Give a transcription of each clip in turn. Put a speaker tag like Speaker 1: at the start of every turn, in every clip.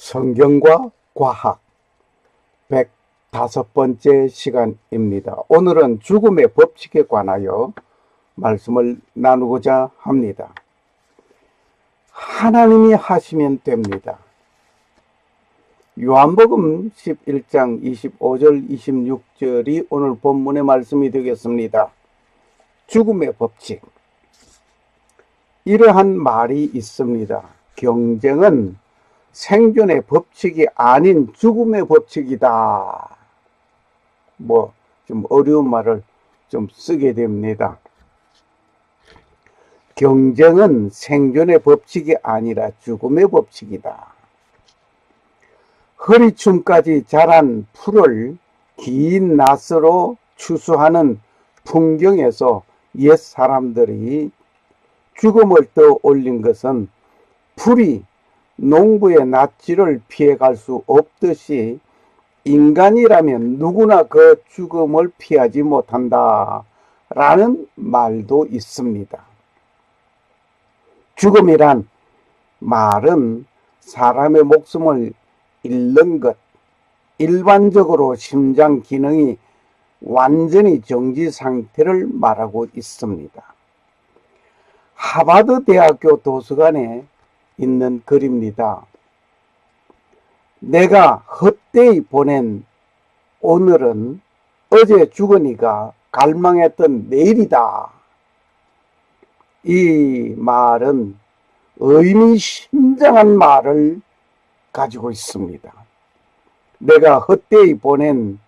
Speaker 1: 성경과 과학 105번째 시간입니다. 오늘은 죽음의 법칙에 관하여 말씀을 나누고자 합니다. 하나님이 하시면 됩니다. 요한복음 11장 25절 26절이 오늘 본문의 말씀이 되겠습니다. 죽음의 법칙. 이러한 말이 있습니다. 경쟁은 생존의 법칙이 아닌 죽음의 법칙이다. 좀 어려운 말을 좀 쓰게 됩니다. 경쟁은 생존의 법칙이 아니라 죽음의 법칙이다. 허리춤까지 자란 풀을 긴 낫으로 추수하는 풍경에서 옛 사람들이 죽음을 떠올린 것은 풀이 농부의 낫지를 피해갈 수 없듯이 인간이라면 누구나 그 죽음을 피하지 못한다 라는 말도 있습니다. 죽음이란 말은 사람의 목숨을 잃는 것, 일반적으로 심장 기능이 완전히 정지 상태를 말하고 있습니다. 하버드 대학교 도서관에 있는 글입니다. 내가 헛되이 보낸 오늘은 어제 죽으니까 갈망했던 내일이다. 이 말은 의미심장한 말을 가지고 있습니다. 내가 헛되이 보낸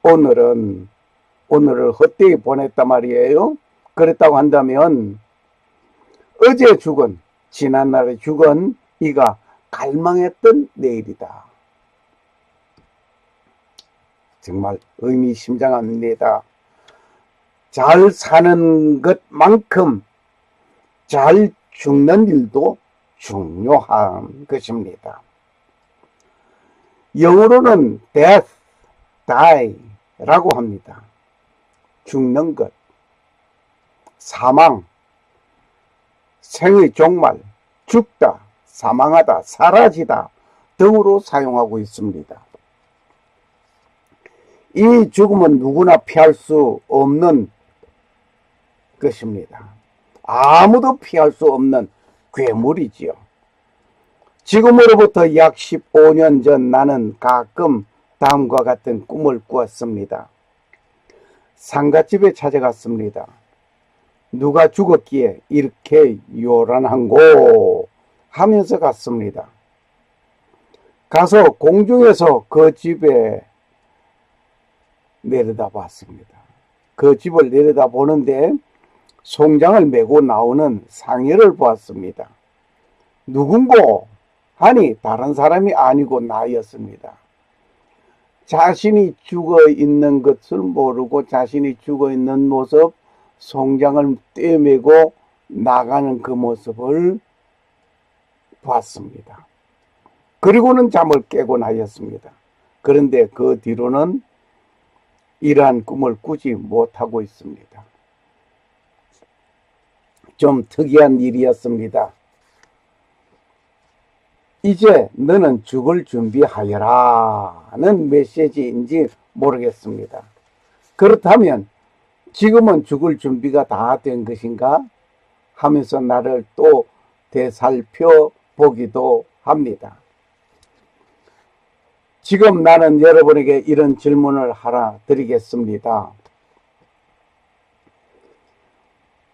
Speaker 1: 오늘을 헛되이 보냈단 말이에요. 그랬다고 한다면 어제 죽은 지난날에 죽은 이가 갈망했던 내일이다. 정말 의미심장합니다. 잘 사는 것만큼 잘 죽는 일도 중요한 것입니다. 영어로는 death, die 라고 합니다. 죽는 것, 사망, 생의 종말, 죽다, 사망하다, 사라지다 등으로 사용하고 있습니다. 이 죽음은 누구나 피할 수 없는 것입니다. 아무도 피할 수 없는 괴물이지요. 지금으로부터 약 15년 전 나는 가끔 다음과 같은 꿈을 꾸었습니다. 상갓집에 찾아갔습니다. 누가 죽었기에 이렇게 요란한고 하면서 갔습니다. 가서 공중에서 그 집에 내려다봤습니다. 그 집을 내려다보는데 송장을 메고 나오는 상여를 보았습니다. 누군고 하니 다른 사람이 아니고 나였습니다. 자신이 죽어 있는 것을 모르고 자신이 죽어 있는 모습, 송장을 떼매고 나가는 그 모습을 봤습니다. 그리고는 잠을 깨고 나였습니다. 그런데 그 뒤로는 이러한 꿈을 꾸지 못하고 있습니다. 좀 특이한 일이었습니다. 이제 너는 죽을 준비하여라는 메시지인지 모르겠습니다. 그렇다면 지금은 죽을 준비가 다 된 것인가 하면서 나를 또 되살펴 보기도 합니다. 지금 나는 여러분에게 이런 질문을 하나 드리겠습니다.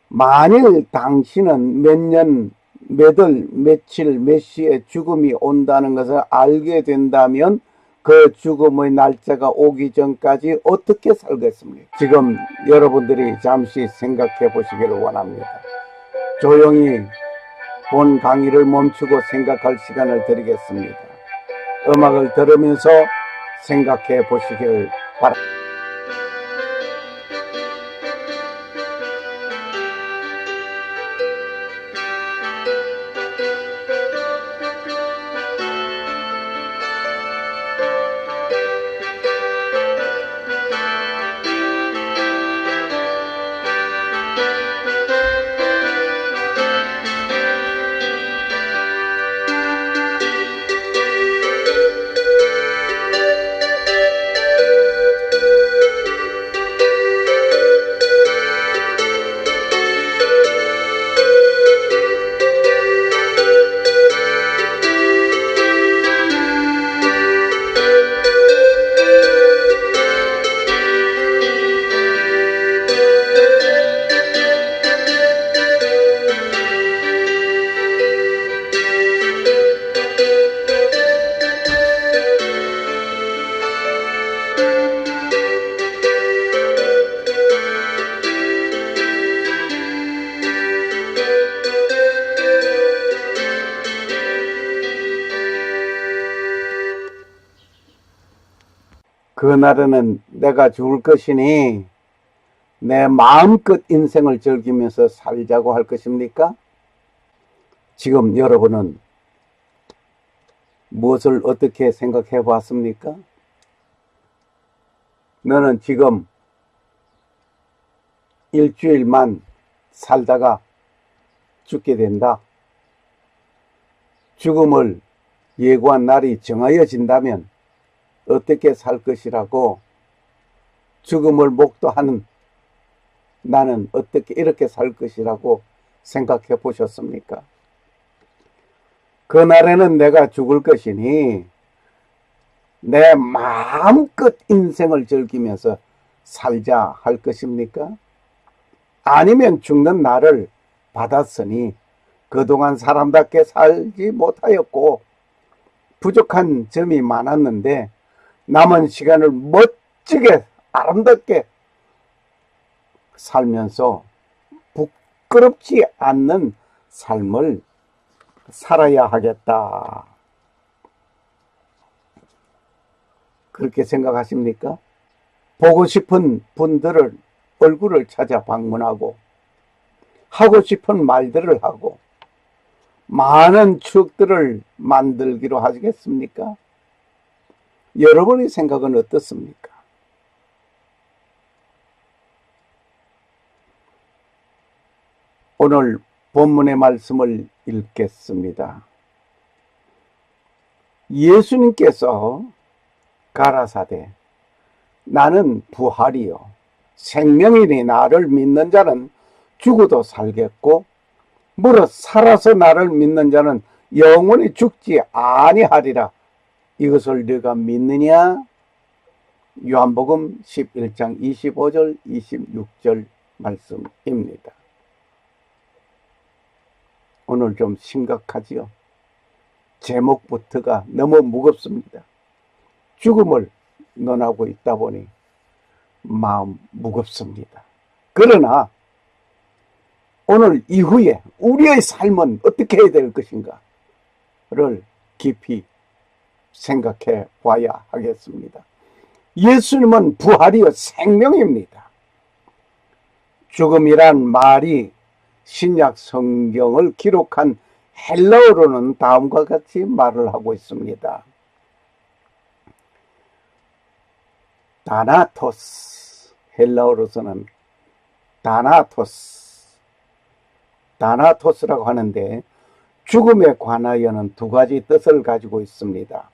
Speaker 1: 만일 당신은 몇 년, 몇 월, 며칠, 몇 시에 죽음이 온다는 것을 알게 된다면 그 죽음의 날짜가 오기 전까지 어떻게 살겠습니까? 지금 여러분들이 잠시 생각해 보시기를 원합니다. 조용히 본 강의를 멈추고 생각할 시간을 드리겠습니다. 음악을 들으면서 생각해 보시기를 바랍니다. 그날에는 내가 죽을 것이니 내 마음껏 인생을 즐기면서 살자고 할 것입니까? 지금 여러분은 무엇을 어떻게 생각해 봤습니까? 너는 지금 일주일만 살다가 죽게 된다. 죽음을 예고한 날이 정하여진다면 어떻게 살 것이라고, 죽음을 목도하는 나는 어떻게 이렇게 살 것이라고 생각해 보셨습니까? 그날에는 내가 죽을 것이니 내 마음껏 인생을 즐기면서 살자 할 것입니까? 아니면 죽는 날을 받았으니 그동안 사람답게 살지 못하였고 부족한 점이 많았는데 남은 시간을 멋지게 아름답게 살면서 부끄럽지 않는 삶을 살아야 하겠다. 그렇게 생각하십니까? 보고 싶은 분들을 얼굴을 찾아 방문하고 하고 싶은 말들을 하고 많은 추억들을 만들기로 하시겠습니까? 여러분의 생각은 어떻습니까? 오늘 본문의 말씀을 읽겠습니다. 예수님께서 가라사대 나는 부활이요 생명이니 나를 믿는 자는 죽어도 살겠고 무릇 살아서 나를 믿는 자는 영원히 죽지 아니하리라. 이것을 네가 믿느냐? 요한복음 11장 25절 26절 말씀입니다. 오늘 좀 심각하지요. 제목부터가 너무 무겁습니다. 죽음을 논하고 있다 보니 마음 무겁습니다. 그러나 오늘 이후에 우리의 삶은 어떻게 해야 될 것인가를 깊이 생각해 봐야 하겠습니다. 예수님은 부활이요 생명입니다. 죽음이란 말이 신약 성경을 기록한 헬라어로는 다음과 같이 말을 하고 있습니다. 다나토스, 헬라어로서는 다나토스라고 하는데 죽음에 관하여는 두 가지 뜻을 가지고 있습니다.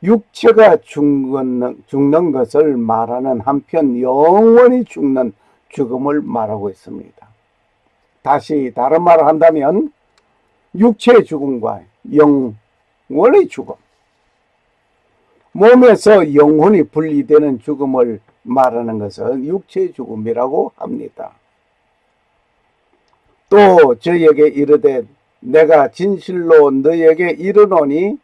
Speaker 1: 육체가 죽는 것을 말하는 한편 영원히 죽는 죽음을 말하고 있습니다. 다시 다른 말을 한다면 육체의 죽음과 영원의 죽음, 몸에서 영혼이 분리되는 죽음을 말하는 것은 육체의 죽음이라고 합니다. 또 저에게 이르되 내가 진실로 너에게 이르노니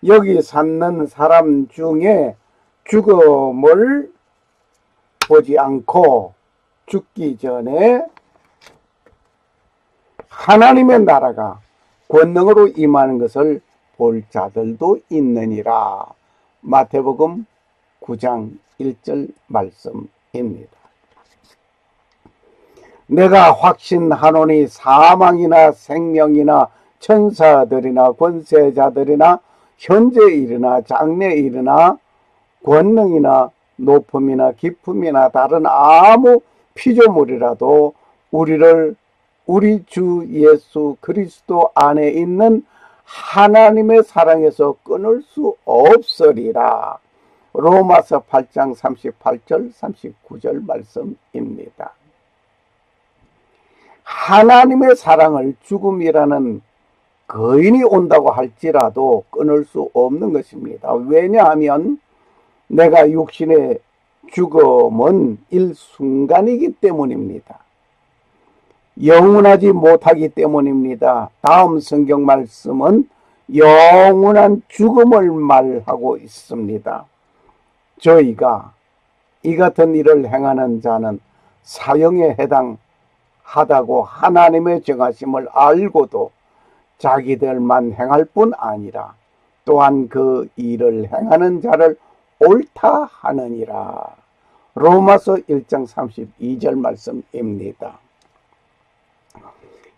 Speaker 1: 여기 사는 사람 중에 죽음을 보지 않고 죽기 전에 하나님의 나라가 권능으로 임하는 것을 볼 자들도 있느니라. 마태복음 9장 1절 말씀입니다. 내가 확신하노니 사망이나 생명이나 천사들이나 권세자들이나 현재 일이나 장래 일이나 권능이나 높음이나 깊음이나 다른 아무 피조물이라도 우리를 우리 주 예수 그리스도 안에 있는 하나님의 사랑에서 끊을 수 없으리라. 로마서 8장 38절 39절 말씀입니다. 하나님의 사랑을 죽음이라는 거인이 온다고 할지라도 끊을 수 없는 것입니다. 왜냐하면 내가 육신의 죽음은 일순간이기 때문입니다. 영원하지 못하기 때문입니다. 다음 성경 말씀은 영원한 죽음을 말하고 있습니다. 저희가 이 같은 일을 행하는 자는 사형에 해당하다고 하나님의 정하심을 알고도 자기들만 행할 뿐 아니라 또한 그 일을 행하는 자를 옳다 하느니라. 로마서 1장 32절 말씀입니다.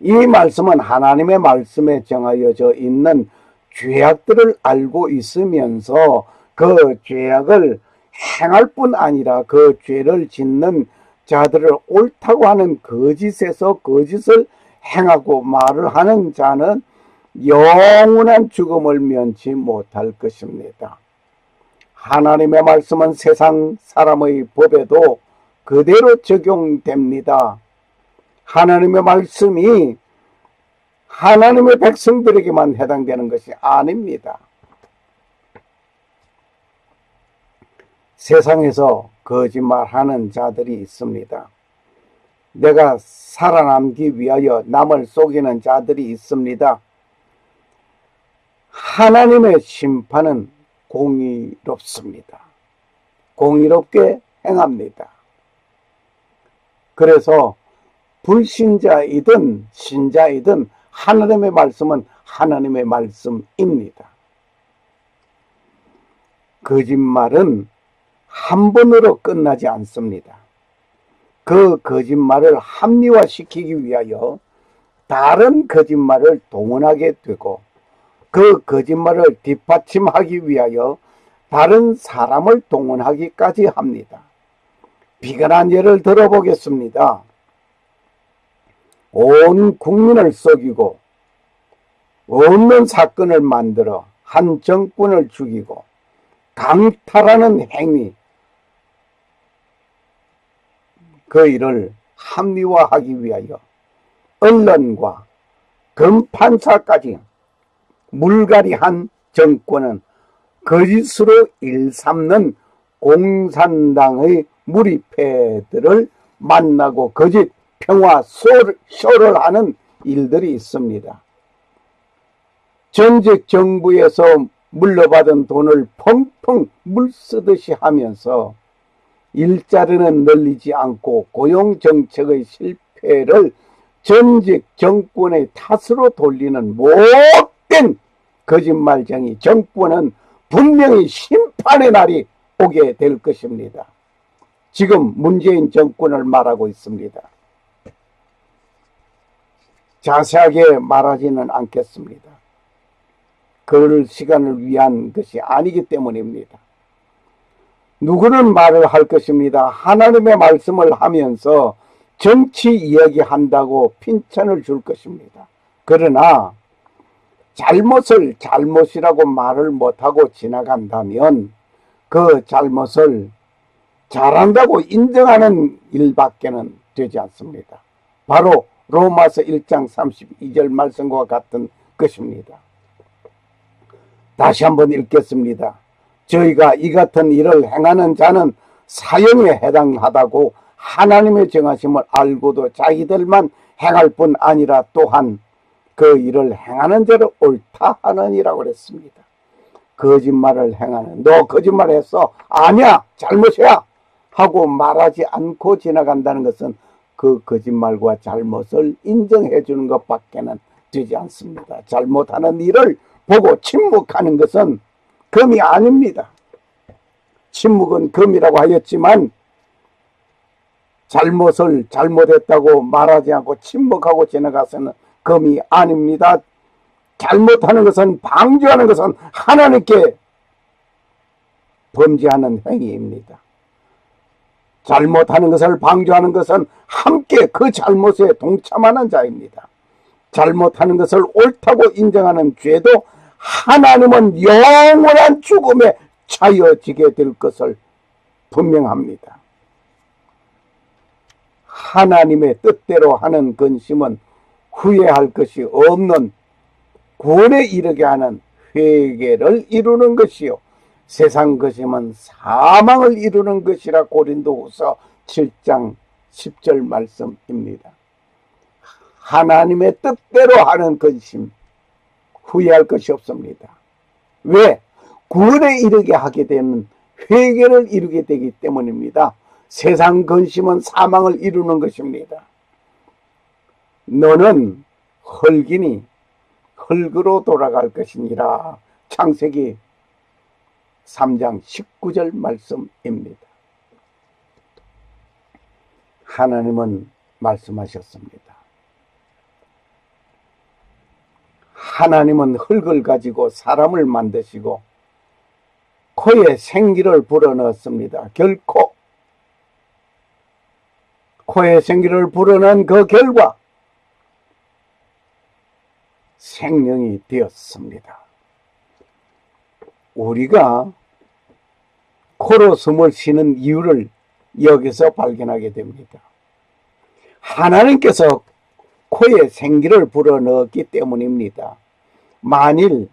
Speaker 1: 이 말씀은 하나님의 말씀에 정하여져 있는 죄악들을 알고 있으면서 그 죄악을 행할 뿐 아니라 그 죄를 짓는 자들을 옳다고 하는 거짓에서 거짓을 행하고 말을 하는 자는 영원한 죽음을 면치 못할 것입니다. 하나님의 말씀은 세상 사람의 법에도 그대로 적용됩니다. 하나님의 말씀이 하나님의 백성들에게만 해당되는 것이 아닙니다. 세상에서 거짓말하는 자들이 있습니다. 내가 살아남기 위하여 남을 속이는 자들이 있습니다. 하나님의 심판은 공의롭습니다. 공의롭게 행합니다. 그래서 불신자이든 신자이든 하나님의 말씀은 하나님의 말씀입니다. 거짓말은 한 번으로 끝나지 않습니다. 그 거짓말을 합리화시키기 위하여 다른 거짓말을 동원하게 되고 그 거짓말을 뒷받침하기 위하여 다른 사람을 동원하기까지 합니다. 비근한 예를 들어보겠습니다. 온 국민을 속이고 없는 사건을 만들어 한 정권을 죽이고 강탈하는 행위, 그 일을 합리화하기 위하여 언론과 검판사까지 물갈이한 정권은 거짓으로 일삼는 공산당의 무리패들을 만나고 거짓 평화 쇼를 하는 일들이 있습니다. 전직 정부에서 물려받은 돈을 펑펑 물쓰듯이 하면서 일자리는 늘리지 않고 고용정책의 실패를 전직 정권의 탓으로 돌리는 못된 거짓말쟁이 정권은 분명히 심판의 날이 오게 될 것입니다. 지금 문재인 정권을 말하고 있습니다. 자세하게 말하지는 않겠습니다. 그럴 시간을 위한 것이 아니기 때문입니다. 누구는 말을 할 것입니다. 하나님의 말씀을 하면서 정치 이야기한다고 핀찬을 줄 것입니다. 그러나 잘못을 잘못이라고 말을 못하고 지나간다면 그 잘못을 잘한다고 인정하는 일밖에는 되지 않습니다. 바로 로마서 1장 32절 말씀과 같은 것입니다. 다시 한번 읽겠습니다. 저희가 이 같은 일을 행하는 자는 사형에 해당하다고 하나님의 정하심을 알고도 자기들만 행할 뿐 아니라 또한 그 일을 행하는 자를 옳다 하느니라고 그랬습니다. 거짓말을 행하는, 너 거짓말했어, 아니야, 잘못이야 하고 말하지 않고 지나간다는 것은 그 거짓말과 잘못을 인정해 주는 것밖에는 되지 않습니다. 잘못하는 일을 보고 침묵하는 것은 금이 아닙니다. 침묵은 금이라고 하였지만 잘못을 잘못했다고 말하지 않고 침묵하고 지나가서는 금이 아닙니다. 잘못하는 것은, 방조하는 것은 하나님께 범죄하는 행위입니다. 잘못하는 것을 방조하는 것은 함께 그 잘못에 동참하는 자입니다. 잘못하는 것을 옳다고 인정하는 죄도 하나님은 영원한 죽음에 차여지게 될 것을 분명합니다. 하나님의 뜻대로 하는 근심은 후회할 것이 없는 구원에 이르게 하는 회개를 이루는 것이요 세상 것임은 사망을 이루는 것이라 고린도후서 7장 10절 말씀입니다. 하나님의 뜻대로 하는 근심 후회할 것이 없습니다. 왜? 구원에 이르게 하게 되는 회개를 이루게 되기 때문입니다. 세상 근심은 사망을 이루는 것입니다. 너는 흙이니 흙으로 돌아갈 것이니라. 창세기 3장 19절 말씀입니다. 하나님은 말씀하셨습니다. 하나님은 흙을 가지고 사람을 만드시고 코에 생기를 불어넣었습니다. 결코 코에 생기를 불어넣은 그 결과 생명이 되었습니다. 우리가 코로 숨을 쉬는 이유를 여기서 발견하게 됩니다. 하나님께서 코에 생기를 불어넣었기 때문입니다. 만일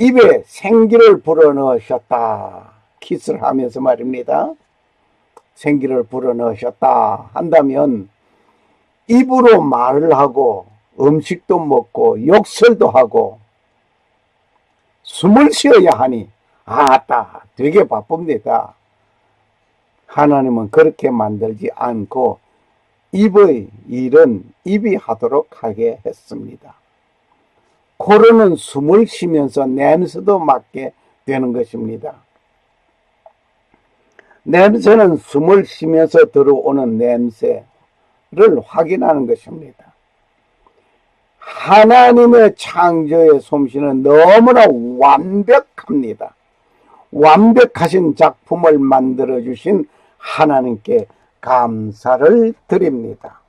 Speaker 1: 입에 생기를 불어넣으셨다, 키스를 하면서 말입니다. 생기를 불어넣으셨다 한다면 입으로 말을 하고 음식도 먹고 욕설도 하고 숨을 쉬어야 하니 아따 되게 바쁩니다. 하나님은 그렇게 만들지 않고 입의 일은 입이 하도록 하게 했습니다. 코로는 숨을 쉬면서 냄새도 맡게 되는 것입니다. 냄새는 숨을 쉬면서 들어오는 냄새를 확인하는 것입니다. 하나님의 창조의 솜씨는 너무나 완벽합니다. 완벽하신 작품을 만들어주신 하나님께 감사를 드립니다.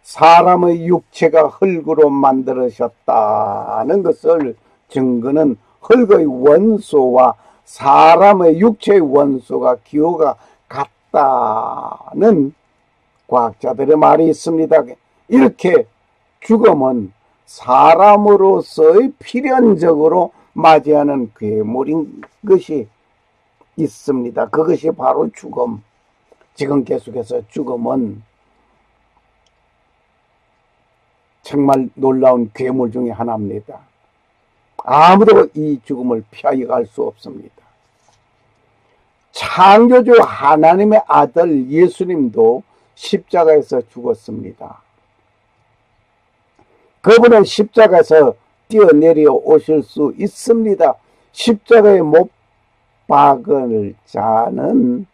Speaker 1: 사람의 육체가 흙으로 만들어졌다는 것을 증거는 흙의 원소와 사람의 육체의 원소가 기호가 같다는 과학자들의 말이 있습니다. 이렇게 죽음은 사람으로서의 필연적으로 맞이하는 괴물인 것이 있습니다. 그것이 바로 죽음. 지금 계속해서 죽음은 정말 놀라운 괴물 중에 하나입니다. 아무도 이 죽음을 피하여 갈 수 없습니다. 창조주 하나님의 아들 예수님도 십자가에서 죽었습니다. 그분은 십자가에서 뛰어내려 오실 수 있습니다. 십자가에 못 박을 자는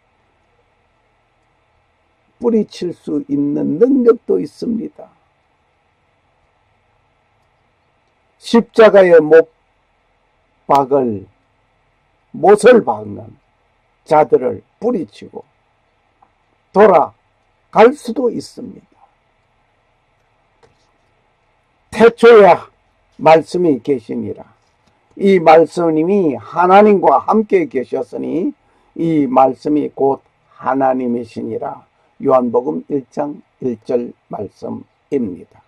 Speaker 1: 뿌리칠 수 있는 능력도 있습니다. 십자가에 못을 박는 자들을 뿌리치고 돌아갈 수도 있습니다. 태초에 말씀이 계시니라. 이 말씀이 하나님과 함께 계셨으니 이 말씀이 곧 하나님이시니라. 요한복음 1장 1절 말씀입니다.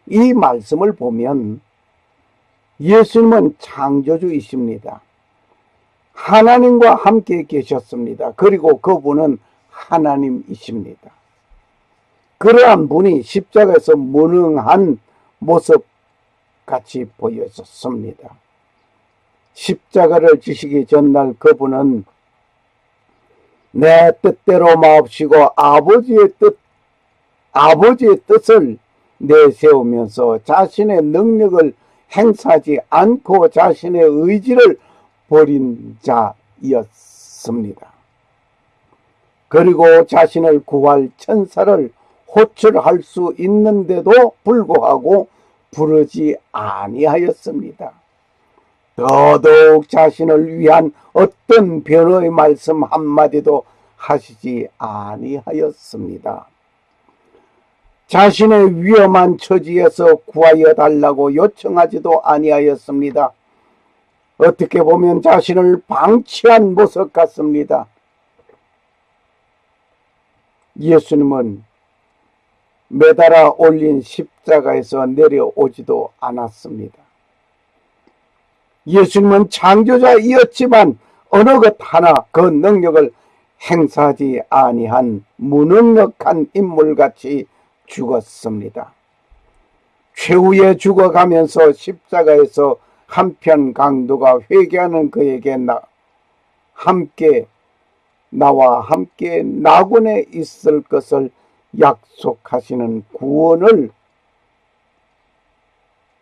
Speaker 1: 이 말씀을 보면 예수님은 창조주이십니다. 하나님과 함께 계셨습니다. 그리고 그분은 하나님이십니다. 그러한 분이 십자가에서 무능한 모습 같이 보여졌습니다. 십자가를 지시기 전날 그분은 내 뜻대로 마옵시고 아버지의 뜻을 내세우면서 자신의 능력을 행사하지 않고 자신의 의지를 버린 자였습니다. 그리고 자신을 구할 천사를 호출할 수 있는데도 불구하고 부르지 아니하였습니다. 더더욱 자신을 위한 어떤 변호의 말씀 한마디도 하시지 아니하였습니다. 자신의 위험한 처지에서 구하여 달라고 요청하지도 아니하였습니다. 어떻게 보면 자신을 방치한 모습 같습니다. 예수님은 매달아 올린 십자가에서 내려오지도 않았습니다. 예수님은 창조자이었지만 어느 것 하나 그 능력을 행사하지 아니한 무능력한 인물같이 죽었습니다. 최후에 죽어가면서 십자가에서 한편 강도가 회개하는 그에게 나와 함께 낙원에 있을 것을 약속하시는 구원을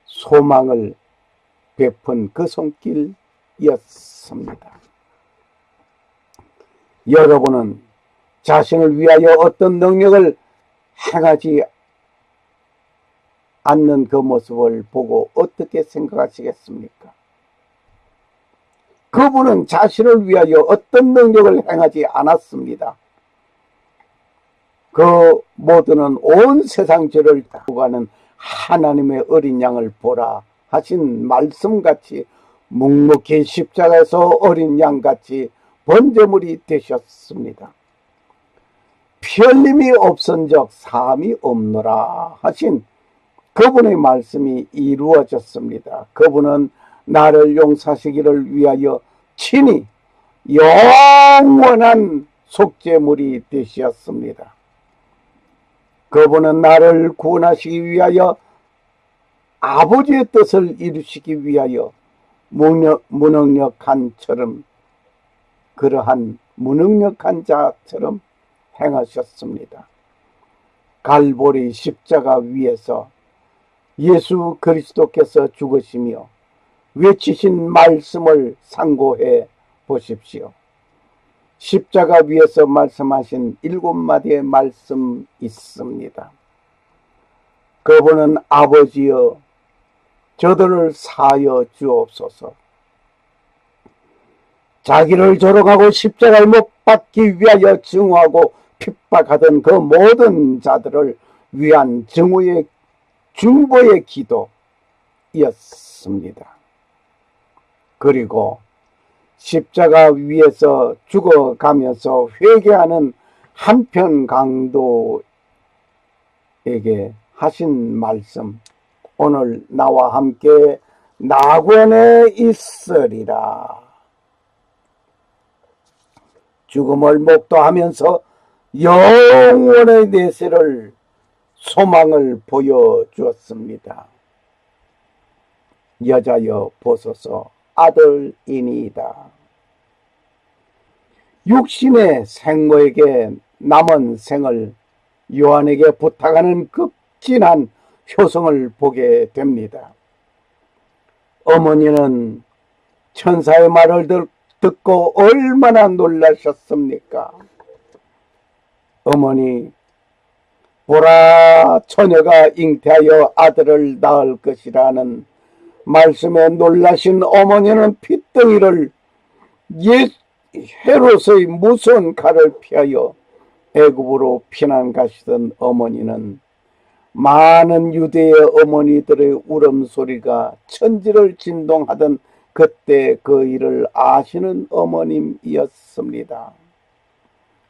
Speaker 1: 소망을 베푼 그 손길 죽음이었습니다. 여러분은 자신을 위하여 어떤 능력을 행하지 않는 그 모습을 보고 어떻게 생각하시겠습니까? 그분은 자신을 위하여 어떤 능력을 행하지 않았습니다. 그 모두는 온 세상 죄를 다루고 가는 하나님의 어린 양을 보라 하신 말씀같이 묵묵히 십자가에서 어린 양같이 번제물이 되셨습니다. 피 흘림이 없은즉 사함이 없노라 하신 그분의 말씀이 이루어졌습니다. 그분은 나를 용서하시기를 위하여 친히 영원한 속죄물이 되셨습니다. 그분은 나를 구원하시기 위하여 아버지의 뜻을 이루시기 위하여 무능력한 처럼 그러한 무능력한 자처럼 행하셨습니다. 갈보리 십자가 위에서 예수 그리스도께서 죽으시며 외치신 말씀을 상고해 보십시오. 십자가 위에서 말씀하신 7마디의 말씀 있습니다. 그분은 아버지여 저들을 사하여 주옵소서. 자기를 조롱하고 십자가에 못 박기 위하여 증오하고 핍박하던 그 모든 자들을 위한 증오의 중보의 기도였습니다. 그리고 십자가 위에서 죽어가면서 회개하는 한편 강도에게 하신 말씀, 오늘 나와 함께 낙원에 있으리라. 죽음을 목도하면서 영원의 내세를 소망을 보여주었습니다. 여자여 보소서 아들이니이다. 육신의 생모에게 남은 생을 요한에게 부탁하는 극진한 효성을 보게 됩니다. 어머니는 천사의 말을 듣고 얼마나 놀라셨습니까? 어머니, 보라, 처녀가 잉태하여 아들을 낳을 것이라는 말씀에 놀라신 어머니는 핏덩이를 헤롯의 무서운 칼을 피하여 애굽으로 피난 가시던 어머니는 많은 유대의 어머니들의 울음소리가 천지를 진동하던 그때 그 일을 아시는 어머님이었습니다.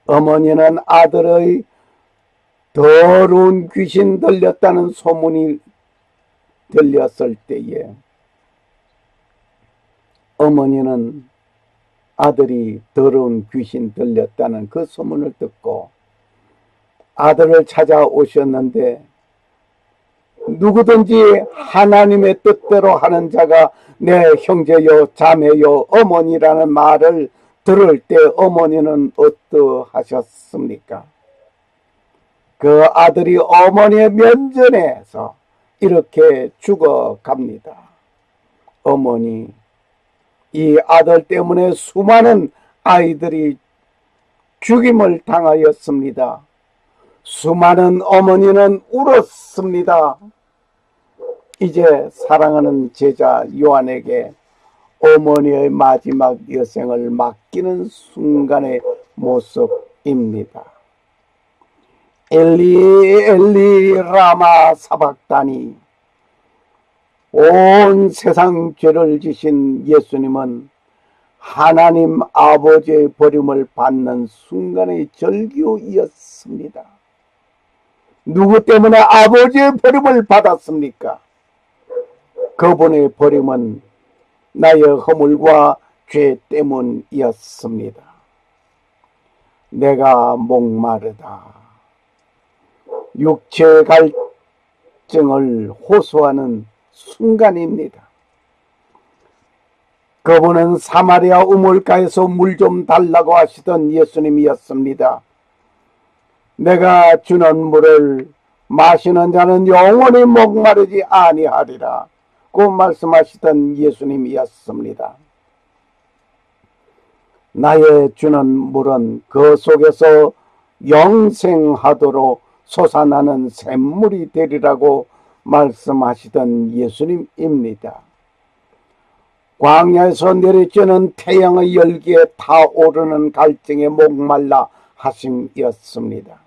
Speaker 1: 어머니는 아들의 더러운 귀신 들렸다는 소문이 들렸을 때에 어머니는 아들이 더러운 귀신 들렸다는 그 소문을 듣고 아들을 찾아오셨는데 누구든지 하나님의 뜻대로 하는 자가 내 형제요 자매요 어머니라는 말을 들을 때 어머니는 어떠하셨습니까? 그 아들이 어머니의 면전에서 이렇게 죽어갑니다. 어머니, 이 아들 때문에 수많은 아이들이 죽임을 당하였습니다. 수많은 어머니는 울었습니다. 이제 사랑하는 제자 요한에게 어머니의 마지막 여생을 맡기는 순간의 모습입니다. 엘리 엘리 라마 사박다니. 온 세상 죄를 지신 예수님은 하나님 아버지의 버림을 받는 순간의 절규이었습니다. 누구 때문에 아버지의 버림을 받았습니까? 그분의 버림은 나의 허물과 죄 때문이었습니다. 내가 목마르다. 육체 갈증을 호소하는 순간입니다. 그분은 사마리아 우물가에서 물 좀 달라고 하시던 예수님이었습니다. 내가 주는 물을 마시는 자는 영원히 목마르지 아니하리라 고 말씀하시던 예수님이었습니다. 나의 주는 물은 그 속에서 영생하도록 솟아나는 샘물이 되리라고 말씀하시던 예수님입니다. 광야에서 내리쬐는 태양의 열기에 타오르는 갈증에 목말라 하심이었습니다.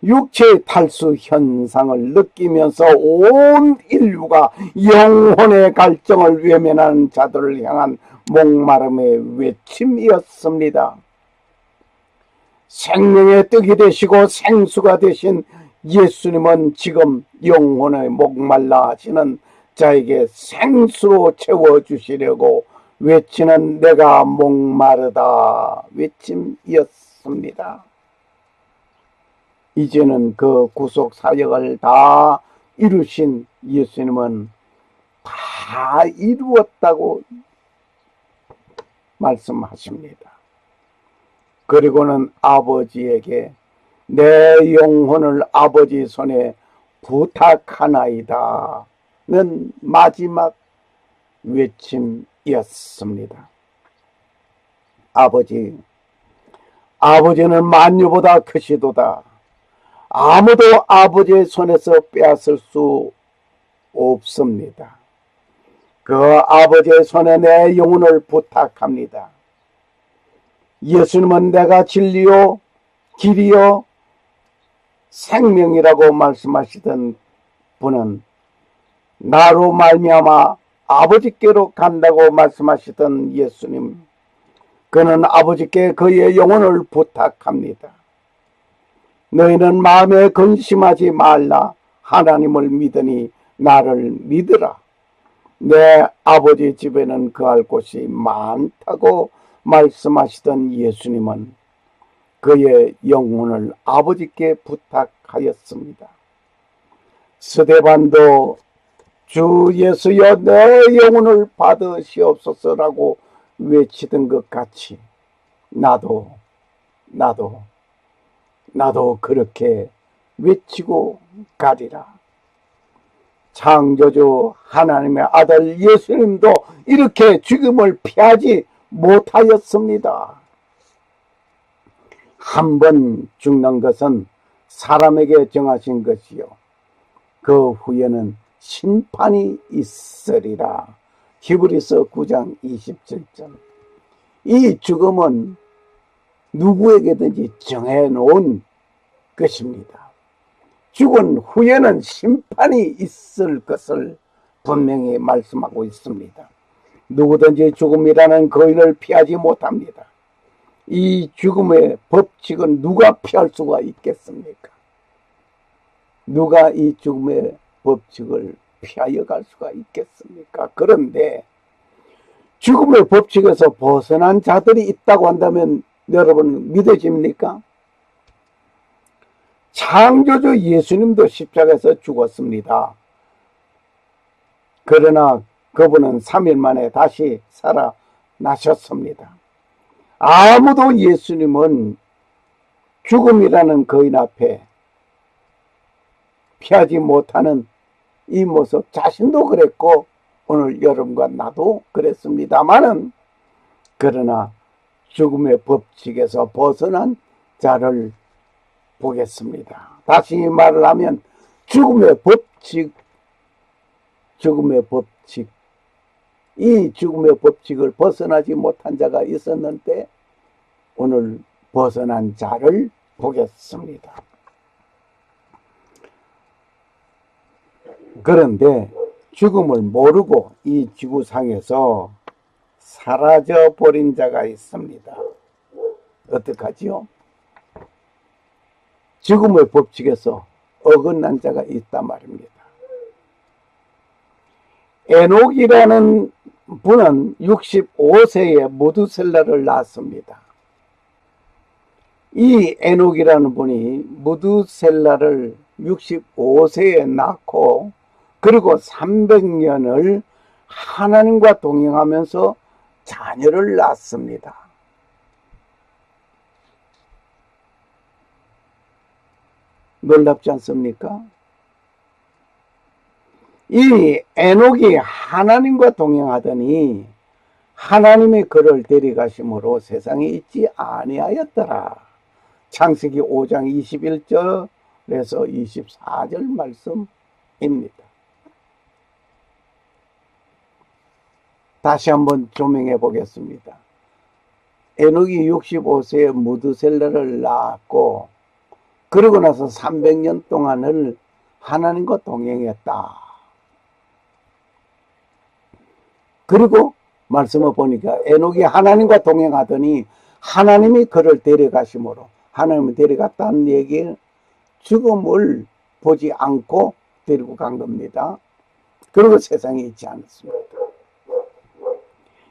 Speaker 1: 육체의 탈수 현상을 느끼면서 온 인류가 영혼의 갈증을 외면하는 자들을 향한 목마름의 외침이었습니다. 생명의 떡이 되시고 생수가 되신 예수님은 지금 영혼의 목말라 하시는 자에게 생수로 채워주시려고 외치는 내가 목마르다 외침이었습니다. 이제는 그 구속 사역을 다 이루신 예수님은 다 이루었다고 말씀하십니다. 그리고는 아버지에게 내 영혼을 아버지 손에 부탁하나이다 는 마지막 외침이었습니다. 아버지는 만유보다 크시도다. 아무도 아버지의 손에서 빼앗을 수 없습니다. 그 아버지의 손에 내 영혼을 부탁합니다. 예수님은 내가 진리요 길이요 생명이라고 말씀하시던 분은 나로 말미암아 아버지께로 간다고 말씀하시던 예수님, 그는 아버지께 그의 영혼을 부탁합니다. 너희는 마음에 근심하지 말라. 하나님을 믿으니 나를 믿으라. 내 아버지 집에는 거할 곳이 많다고 말씀하시던 예수님은 그의 영혼을 아버지께 부탁하였습니다. 스데반도 주 예수여 내 영혼을 받으시옵소서라고 외치던 것 같이 나도 그렇게 외치고 가리라. 창조주 하나님의 아들 예수님도 이렇게 죽음을 피하지 못하였습니다. 한 번 죽는 것은 사람에게 정하신 것이요 그 후에는 심판이 있으리라. 히브리서 9장 27절. 이 죽음은 누구에게든지 정해놓은 것입니다. 죽은 후에는 심판이 있을 것을 분명히 말씀하고 있습니다. 누구든지 죽음이라는 거인을 피하지 못합니다. 이 죽음의 법칙은 누가 피할 수가 있겠습니까? 누가 이 죽음의 법칙을 피하여 갈 수가 있겠습니까? 그런데 죽음의 법칙에서 벗어난 자들이 있다고 한다면 여러분 믿어집니까? 창조주 예수님도 십자가에서 죽었습니다. 그러나 그분은 3일 만에 다시 살아나셨습니다. 아무도 예수님은 죽음이라는 거인 앞에 피하지 못하는 이 모습 자신도 그랬고 오늘 여러분과 나도 그랬습니다마는 그러나 죽음의 법칙에서 벗어난 자를 보겠습니다. 다시 말을 하면 죽음의 법칙, 이 죽음의 법칙을 벗어나지 못한 자가 있었는데 오늘 벗어난 자를 보겠습니다. 그런데 죽음을 모르고 이 지구상에서 사라져 버린 자가 있습니다. 어떡하지요? 죽음의 법칙에서 어긋난 자가 있단 말입니다. 에녹이라는 분은 65세에 무두셀라를 낳았습니다. 이 에녹이라는 분이 무두셀라를 65세에 낳고 그리고 300년을 하나님과 동행하면서 자녀를 낳습니다. 놀랍지 않습니까? 이 에녹이 하나님과 동행하더니 하나님이 그를 데려가심으로 세상에 있지 아니하였더라. 창세기 5장 21절에서 24절 말씀입니다. 다시 한번 조명해 보겠습니다. 에녹이 65세에 무드셀라를 낳았고 그러고 나서 300년 동안을 하나님과 동행했다. 그리고 말씀을 보니까 에녹이 하나님과 동행하더니 하나님이 그를 데려가심으로, 하나님이 데려갔다는 얘기는 죽음을 보지 않고 데리고 간 겁니다. 그리고 세상에 있지 않았습니다.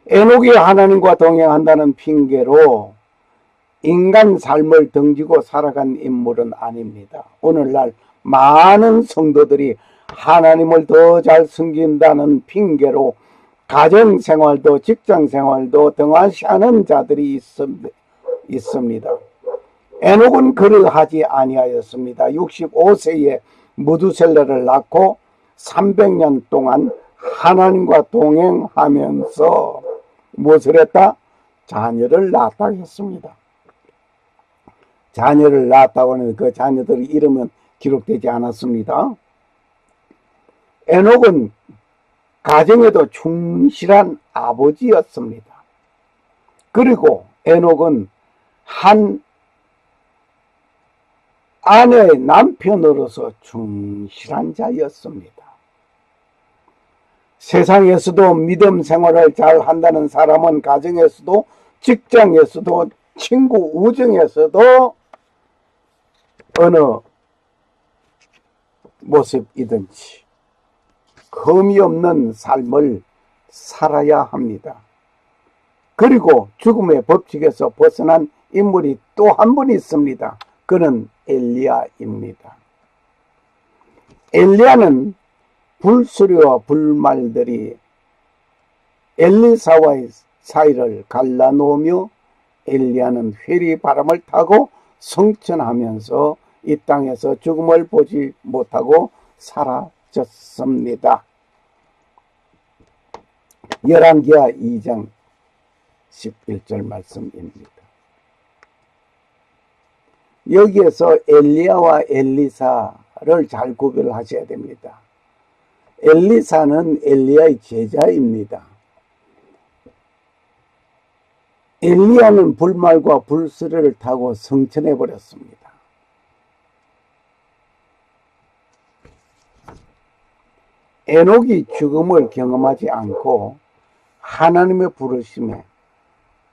Speaker 1: 에녹이 하나님과 동행한다는 핑계로 인간 삶을 등지고 살아간 인물은 아닙니다. 오늘날 많은 성도들이 하나님을 더 잘 섬긴다는 핑계로 가정생활도 직장생활도 등한시하는 자들이 있습니다. 에녹은 그를 하지 아니하였습니다. 65세에 무두셀라를 낳고 300년 동안 하나님과 동행하면서 무엇을 했다? 자녀를 낳았다고 했습니다. 자녀를 낳았다고 하는 그 자녀들의 이름은 기록되지 않았습니다. 에녹은 가정에도 충실한 아버지였습니다. 그리고 에녹은 한 아내의 남편으로서 충실한 자였습니다. 세상에서도 믿음 생활을 잘 한다는 사람은 가정에서도 직장에서도 친구 우정에서도 어느 모습이든지 흠이 없는 삶을 살아야 합니다. 그리고 죽음의 법칙에서 벗어난 인물이 또 한 분 있습니다. 그는 엘리야입니다. 엘리야는 불수리와 불말들이 엘리사와의 사이를 갈라놓으며 엘리야는 회리 바람을 타고 성천하면서 이 땅에서 죽음을 보지 못하고 사라졌습니다. 열왕기하 2장 11절 말씀입니다. 여기에서 엘리야와 엘리사를 잘 구별하셔야 됩니다. 엘리사는 엘리야의 제자입니다. 엘리야는 불말과 불수레를 타고 성천해 버렸습니다. 에녹이 죽음을 경험하지 않고 하나님의 부르심에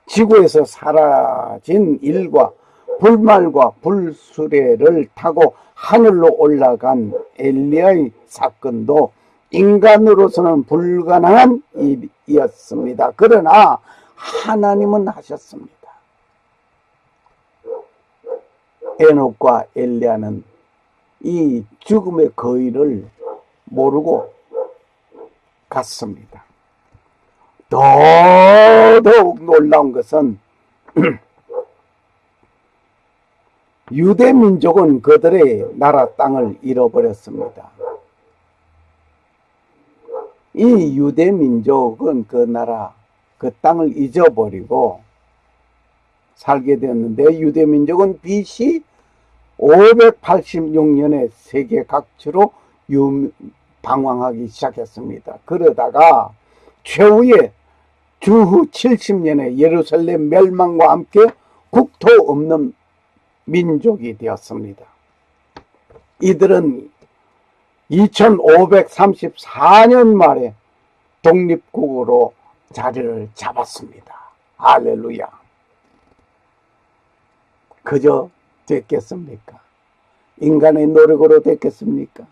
Speaker 1: 지구에서 사라진 일과 불말과 불수레를 타고 하늘로 올라간 엘리야의 사건도 인간으로서는 불가능한 일이었습니다. 그러나 하나님은 하셨습니다. 에녹과 엘리야는 이 죽음의 거의를 모르고 갔습니다. 더더욱 놀라운 것은 유대 민족은 그들의 나라 땅을 잃어버렸습니다. 이 유대 민족은 그 나라, 그 땅을 잊어버리고 살게 되었는데 유대 민족은 BC 586년에 세계 각지로 방황하기 시작했습니다. 그러다가 최후의 주후 70년에 예루살렘 멸망과 함께 국토 없는 민족이 되었습니다. 이들은 2534년 말에 독립국으로 자리를 잡았습니다. 할렐루야. 그저 됐겠습니까? 인간의 노력으로 됐겠습니까?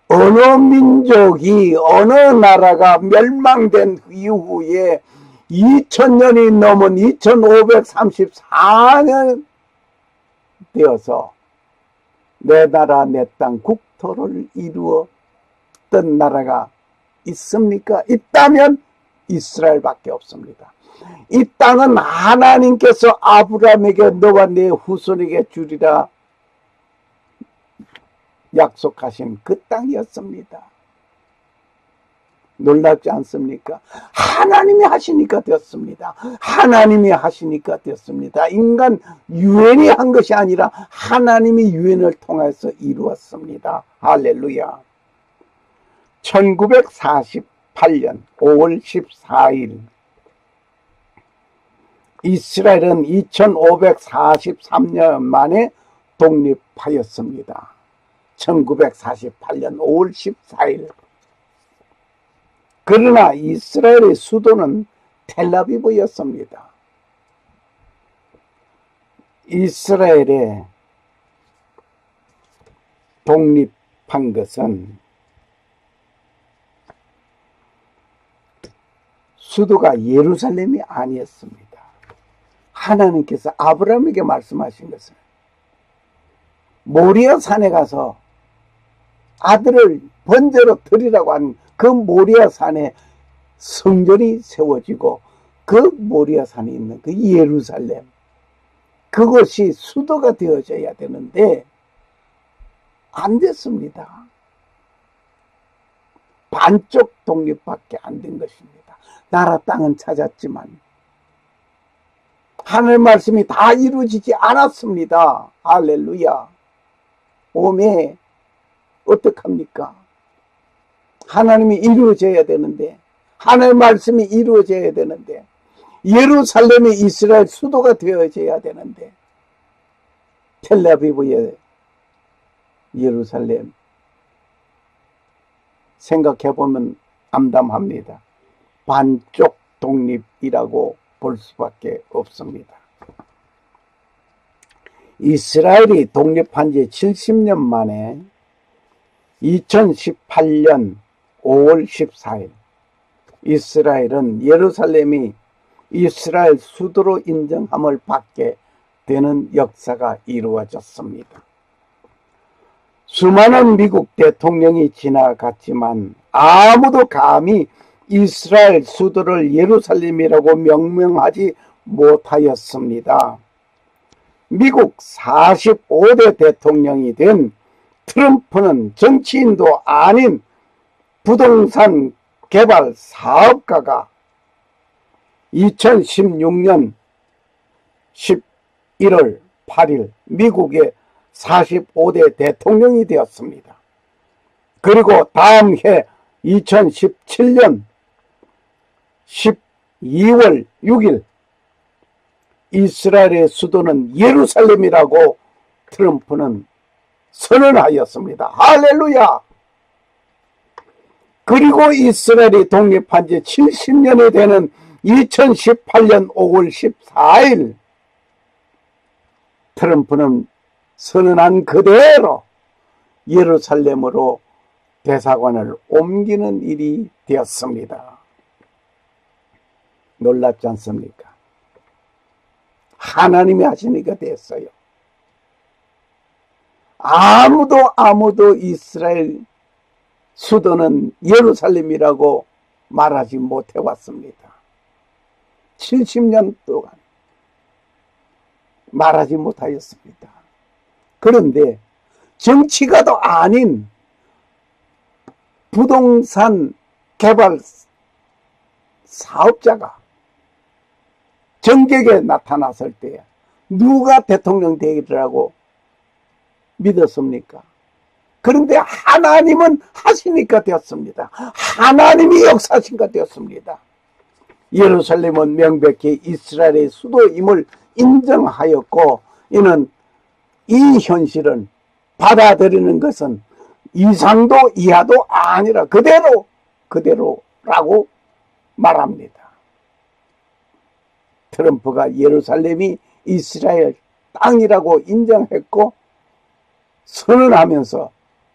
Speaker 1: 어느 민족이 어느 나라가 멸망된 이후에 2000년이 넘은 2534년 되어서 내 나라 내 땅 국토를 이루었던 나라가 있습니까? 있다면 이스라엘밖에 없습니다. 이 땅은 하나님께서 아브라함에게 너와 네 후손에게 주리라 약속하신 그 땅이었습니다. 놀랍지 않습니까? 하나님이 하시니까 되었습니다. 하나님이 하시니까 되었습니다. 인간 유엔이 한 것이 아니라 하나님이 유엔을 통해서 이루었습니다. 할렐루야. 1948년 5월 14일 이스라엘은 2543년 만에 독립하였습니다. 1948년 5월 14일. 그러나 이스라엘의 수도는 텔아비브였습니다. 이스라엘에 독립한 것은 수도가 예루살렘이 아니었습니다. 하나님께서 아브라함에게 말씀하신 것은 모리아 산에 가서 아들을 번제로 드리라고 한 그 모리아 산에 성전이 세워지고 그 모리아 산에 있는 그 예루살렘, 그것이 수도가 되어져야 되는데 안 됐습니다. 반쪽 독립밖에 안 된 것입니다. 나라 땅은 찾았지만 하늘 말씀이 다 이루어지지 않았습니다. 할렐루야. 오메, 어떡합니까? 하나님이 이루어져야 되는데, 하나님의 말씀이 이루어져야 되는데, 예루살렘이 이스라엘 수도가 되어져야 되는데, 텔아비브의 예루살렘 생각해보면 암담합니다. 반쪽 독립이라고 볼 수밖에 없습니다. 이스라엘이 독립한 지 70년 만에 2018년 5월 14일 이스라엘은 예루살렘이 이스라엘 수도로 인정함을 받게 되는 역사가 이루어졌습니다. 수많은 미국 대통령이 지나갔지만 아무도 감히 이스라엘 수도를 예루살렘이라고 명명하지 못하였습니다. 미국 45대 대통령이 된 트럼프는 정치인도 아닌 부동산 개발 사업가가 2016년 11월 8일 미국의 45대 대통령이 되었습니다. 그리고 다음 해 2017년 12월 6일 이스라엘의 수도는 예루살렘이라고 트럼프는 선언하였습니다. 할렐루야! 그리고 이스라엘이 독립한 지 70년이 되는 2018년 5월 14일 트럼프는 선언한 그대로 예루살렘으로 대사관을 옮기는 일이 되었습니다. 놀랍지 않습니까? 하나님이 하시니까 됐어요. 아무도 이스라엘 수도는 예루살렘이라고 말하지 못해왔습니다. 70년 동안 말하지 못하였습니다. 그런데 정치가도 아닌 부동산 개발 사업자가 정객에 나타났을 때 누가 대통령 되리라고 믿었습니까? 그런데 하나님은 하시니까 되었습니다. 하나님이 역사하시니까 되었습니다. 예루살렘은 명백히 이스라엘의 수도임을 인정하였고 이는 이 현실은 받아들이는 것은 이상도 이하도 아니라 그대로라고 말합니다. 트럼프가 예루살렘이 이스라엘 땅이라고 인정했고 선언하면서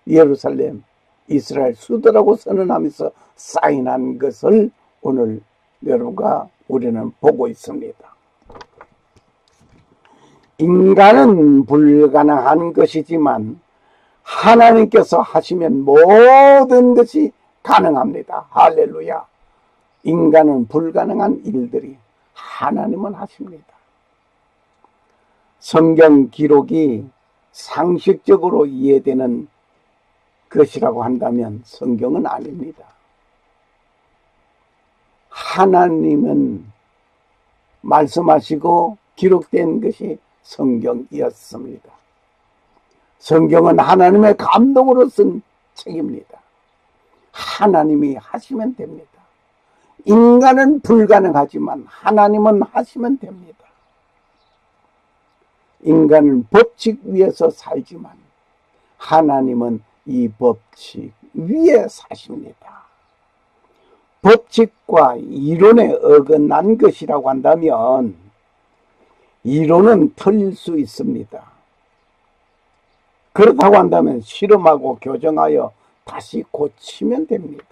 Speaker 1: 예루살렘 이스라엘 수도라고 선언하면서 사인한 것을 오늘 여러분과 우리는 보고 있습니다. 인간은 불가능한 것이지만 하나님께서 하시면 모든 것이 가능합니다. 할렐루야. 인간은 불가능한 일들이 하나님은 하십니다. 성경 기록이 상식적으로 이해되는 것이라고 한다면 성경은 아닙니다. 하나님은 말씀하시고 기록된 것이 성경이었습니다. 성경은 하나님의 감동으로 쓴 책입니다. 하나님이 하시면 됩니다. 인간은 불가능하지만 하나님은 하시면 됩니다. 인간은 법칙 위에서 살지만 하나님은 이 법칙 위에 사십니다. 법칙과 이론에 어긋난 것이라고 한다면 이론은 틀릴 수 있습니다. 그렇다고 한다면 실험하고 교정하여 다시 고치면 됩니다.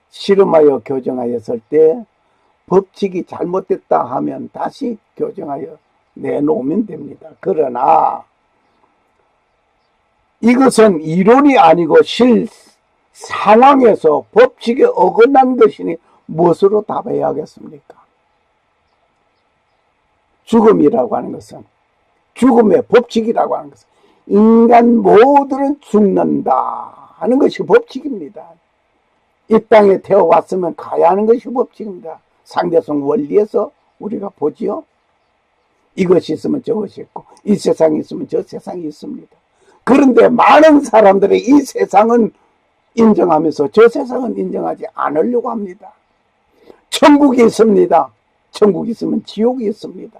Speaker 1: 실험하여 교정하였을 때 법칙이 잘못됐다 하면 다시 교정하여 내놓으면 됩니다. 그러나 이것은 이론이 아니고 실 상황에서 법칙에 어긋난 것이니 무엇으로 답해야 하겠습니까? 죽음이라고 하는 것은, 죽음의 법칙이라고 하는 것은 인간 모두는 죽는다 하는 것이 법칙입니다. 이 땅에 태어왔으면 가야 하는 것이 법칙입니다. 상대성 원리에서 우리가 보지요. 이것이 있으면 저것이 있고 이 세상이 있으면 저 세상이 있습니다. 그런데 많은 사람들이 이 세상은 인정하면서 저 세상은 인정하지 않으려고 합니다. 천국이 있습니다. 천국이 있으면 지옥이 있습니다.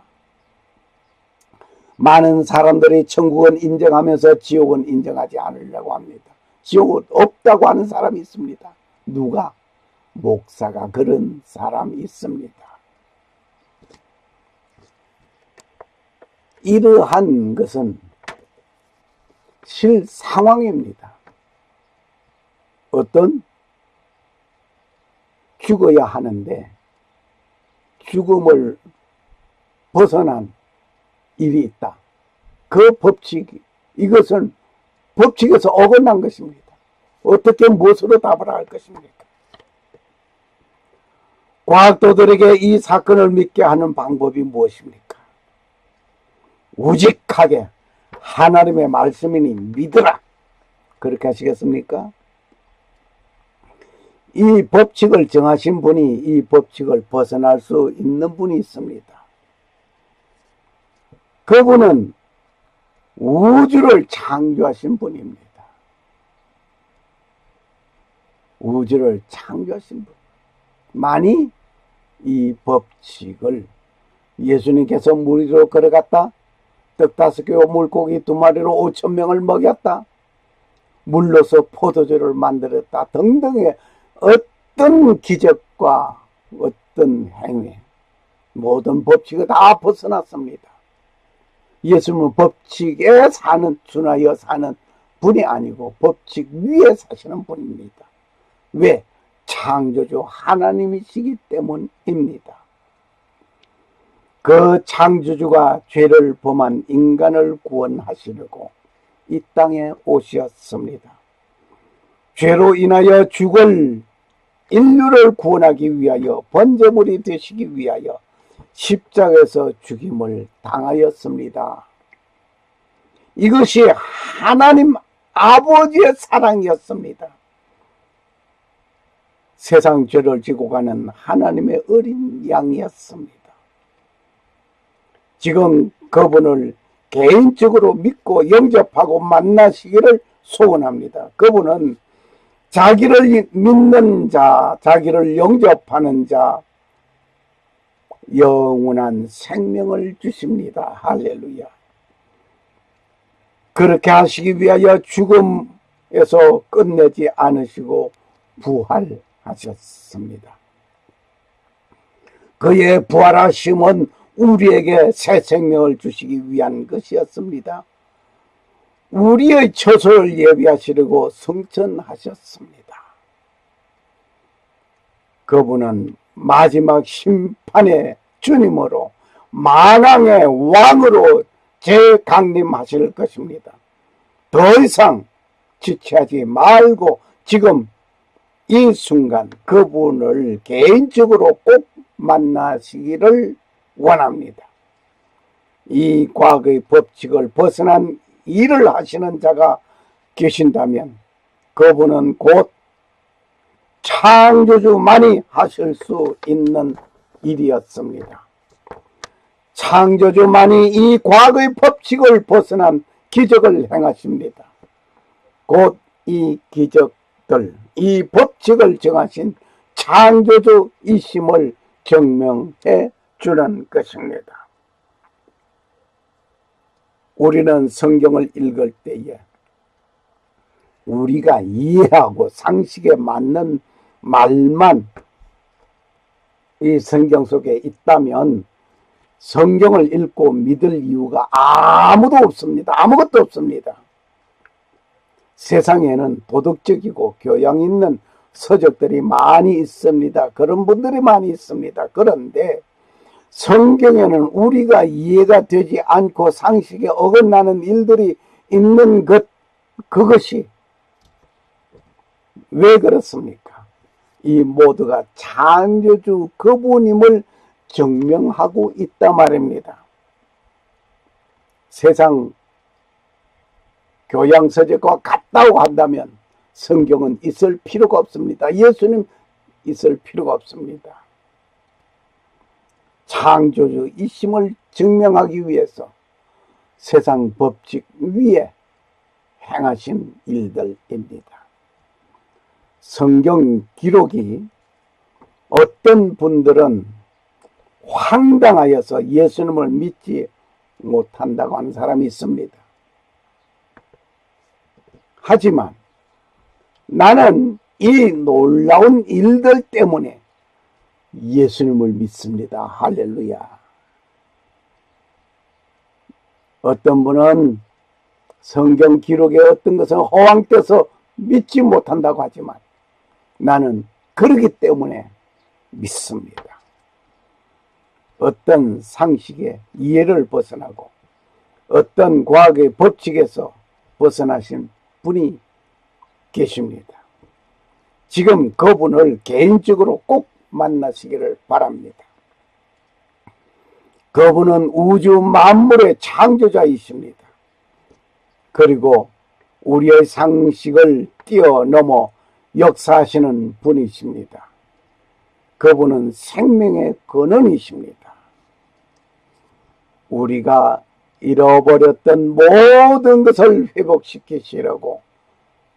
Speaker 1: 많은 사람들이 천국은 인정하면서 지옥은 인정하지 않으려고 합니다. 지옥은 없다고 하는 사람이 있습니다. 누가? 목사가 그런 사람이 있습니다. 이러한 것은 실상황입니다. 어떤 죽어야 하는데 죽음을 벗어난 일이 있다. 그 법칙이, 이것은 법칙에서 어긋난 것입니다. 어떻게 무엇으로 답을 할 것입니까? 과학도들에게 이 사건을 믿게 하는 방법이 무엇입니까? 우직하게 하나님의 말씀이니 믿으라. 그렇게 하시겠습니까? 이 법칙을 정하신 분이 이 법칙을 벗어날 수 있는 분이 있습니다. 그분은 우주를 창조하신 분입니다. 우주를 창조하신 분. 만이 이 법칙을 예수님께서 물 위로 걸어갔다. 떡 5개와 물고기 2마리로 5,000명을 먹였다. 물로서 포도주를 만들었다. 등등의 어떤 기적과 어떤 행위, 모든 법칙을 다 벗어났습니다. 예수님은 법칙에 준하여 사는 분이 아니고 법칙 위에 사시는 분입니다. 왜? 창조주 하나님이시기 때문입니다. 그 창조주가 죄를 범한 인간을 구원하시려고 이 땅에 오셨습니다. 죄로 인하여 죽을 인류를 구원하기 위하여 번제물이 되시기 위하여 십자가에서 죽임을 당하였습니다. 이것이 하나님 아버지의 사랑이었습니다. 세상 죄를 지고 가는 하나님의 어린 양이었습니다. 지금 그분을 개인적으로 믿고 영접하고 만나시기를 소원합니다. 그분은 자기를 믿는 자, 자기를 영접하는 자, 영원한 생명을 주십니다. 할렐루야. 그렇게 하시기 위하여 죽음에서 끝내지 않으시고 부활하셨습니다. 그의 부활하심은 우리에게 새 생명을 주시기 위한 것이었습니다. 우리의 처소를 예비하시려고 승천하셨습니다. 그분은 마지막 심판의 주님으로 만왕의 왕으로 재강림하실 것입니다. 더 이상 지체하지 말고 지금 이 순간 그분을 개인적으로 꼭 만나시기를 원합니다. 이 과거의 법칙을 벗어난 일을 하시는 자가 계신다면 그분은 곧 창조주만이 하실 수 있는 일이었습니다. 창조주만이 이 과거의 법칙을 벗어난 기적을 행하십니다. 곧 이 기적들, 이 법칙을 정하신 창조주이심을 증명해 주는 것입니다. 우리는 성경을 읽을 때에 우리가 이해하고 상식에 맞는 말만 이 성경 속에 있다면 성경을 읽고 믿을 이유가 아무도 없습니다. 아무것도 없습니다. 세상에는 도덕적이고 교양 있는 서적들이 많이 있습니다. 그런 분들이 많이 있습니다. 그런데 성경에는 우리가 이해가 되지 않고 상식에 어긋나는 일들이 있는 그것이 왜 그렇습니까? 이 모두가 창조주 그분임을 증명하고 있단 말입니다. 세상 교양서적과 같다고 한다면 성경은 있을 필요가 없습니다. 예수님 있을 필요가 없습니다. 창조주이심을 증명하기 위해서 세상 법칙 위에 행하신 일들입니다. 성경 기록이 어떤 분들은 황당하여서 예수님을 믿지 못한다고 하는 사람이 있습니다. 하지만 나는 이 놀라운 일들 때문에 예수님을 믿습니다. 할렐루야. 어떤 분은 성경 기록에 어떤 것은 허황돼서 믿지 못한다고 하지만 나는 그러기 때문에 믿습니다. 어떤 상식의 이해를 벗어나고 어떤 과학의 법칙에서 벗어나신 분이 계십니다. 지금 그분을 개인적으로 꼭 만나시기를 바랍니다. 그분은 우주 만물의 창조자이십니다. 그리고 우리의 상식을 뛰어넘어 역사하시는 분이십니다. 그분은 생명의 근원이십니다. 우리가 잃어버렸던 모든 것을 회복시키시려고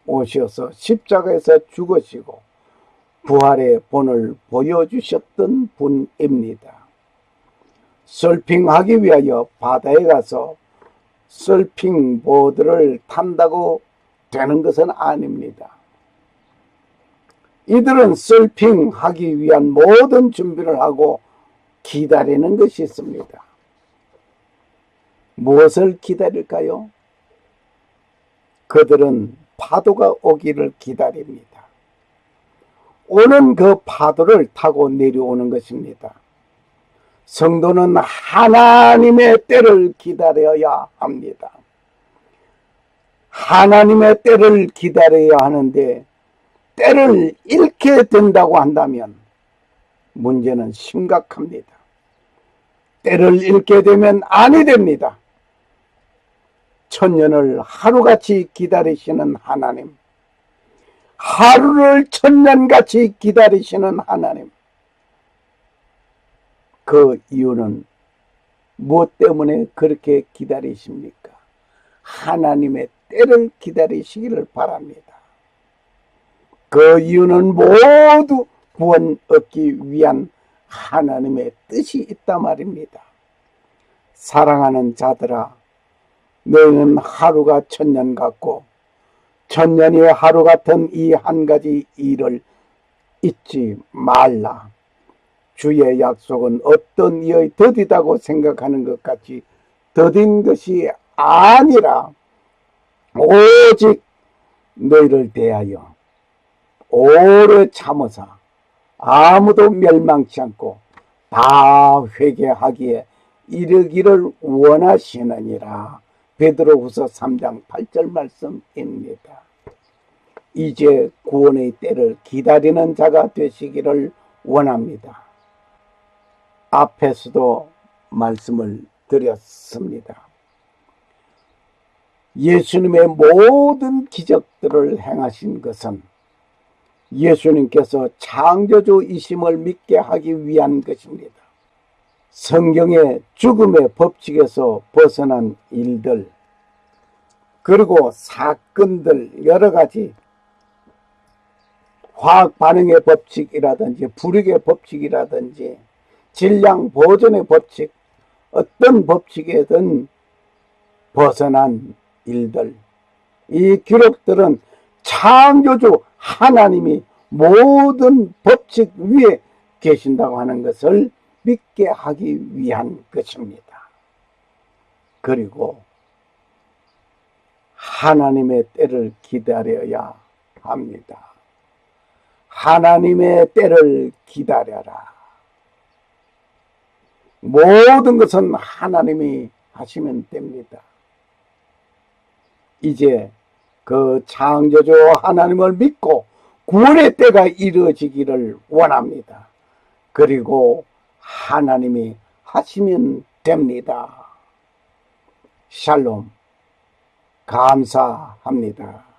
Speaker 1: 오셔서 십자가에서 죽으시고 부활의 본을 보여주셨던 분입니다. 서핑하기 위하여 바다에 가서 서핑보드를 탄다고 되는 것은 아닙니다. 이들은 서핑하기 위한 모든 준비를 하고 기다리는 것이 있습니다. 무엇을 기다릴까요? 그들은 파도가 오기를 기다립니다. 오는 그 파도를 타고 내려오는 것입니다. 성도는 하나님의 때를 기다려야 합니다. 하나님의 때를 기다려야 하는데 때를 잃게 된다고 한다면 문제는 심각합니다. 때를 잃게 되면 아니 됩니다. 천년을 하루같이 기다리시는 하나님, 하루를 천년같이 기다리시는 하나님, 그 이유는 무엇 때문에 그렇게 기다리십니까? 하나님의 때를 기다리시기를 바랍니다. 그 이유는 모두 구원 얻기 위한 하나님의 뜻이 있단 말입니다. 사랑하는 자들아, 너희는 하루가 천년 같고 천년이 하루 같은 이 한 가지 일을 잊지 말라. 주의 약속은 어떤 이의 더디다고 생각하는 것 같이 더딘 것이 아니라 오직 너희를 대하여 오래 참으사 아무도 멸망치 않고 다 회개하기에 이르기를 원하시느니라. 베드로후서 3장 8절 말씀입니다. 이제 구원의 때를 기다리는 자가 되시기를 원합니다. 앞에서도 말씀을 드렸습니다. 예수님의 모든 기적들을 행하신 것은 예수님께서 창조주이심을 믿게 하기 위한 것입니다. 성경의 죽음의 법칙에서 벗어난 일들, 그리고 사건들, 여러 가지 화학 반응의 법칙이라든지 불익의 법칙이라든지 질량 보존의 법칙, 어떤 법칙에든 벗어난 일들, 이 기록들은 창조주 하나님이 모든 법칙 위에 계신다고 하는 것을 믿게 하기 위한 것입니다. 그리고 하나님의 때를 기다려야 합니다. 하나님의 때를 기다려라. 모든 것은 하나님이 하시면 됩니다. 이제 그 창조주 하나님을 믿고 구원의 때가 이루어지기를 원합니다. 그리고 하나님이 하시면 됩니다. 샬롬. 감사합니다.